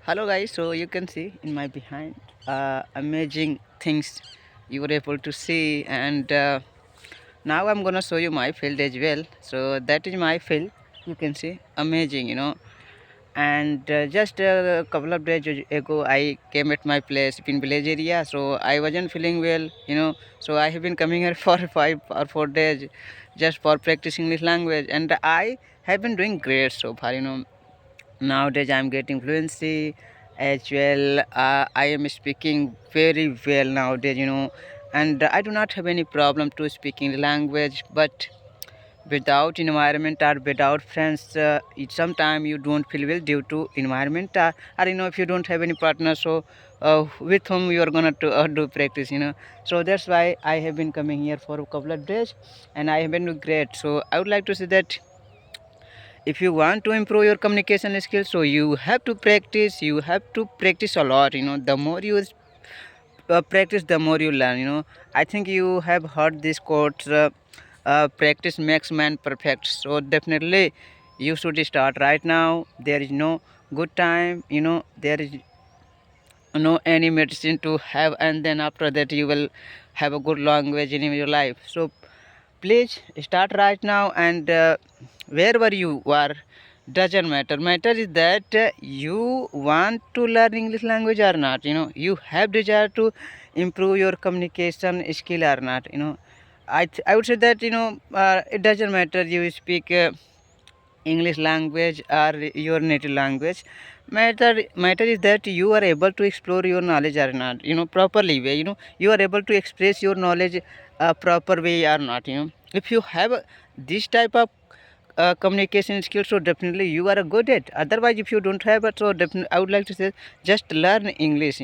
Hello guys, so you can see in my behind amazing things you were able to see, and now I'm gonna show you my field as well. So that is my field. You can see amazing. And just a couple of days ago I came at my place in village area, so I wasn't feeling well. So I have been coming here for 5 or 4 days just for practicing English language, and I have been doing great so far. Nowadays I'm getting fluency as well. I am speaking very well nowadays, and I do not have any problem to speaking language. But without environment or without friends, sometimes you don't feel well due to environment, or if you don't have any partner, so with whom you are gonna do practice. So that's why I have been coming here for a couple of days, and I have been doing great. So I would like to say that if you want to improve your communication skills, so you have to practice a lot. The more you practice, the more you learn. I think you have heard this quote, practice makes man perfect. So definitely you should start right now. There is no good time. There is no any medicine to have, and then after that you will have a good language in your life. So please start right now, and wherever you are, doesn't matter is that you want to learn English language or not. You have desire to improve your communication skill or not. I would say that it doesn't matter you speak English language or your native language. Matter is that you are able to explore your knowledge or not, properly way. You are able to express your knowledge proper way or not. If you have this type of communication skills, so definitely you are good at. Otherwise, if you don't have it, so definitely I would like to say just learn English.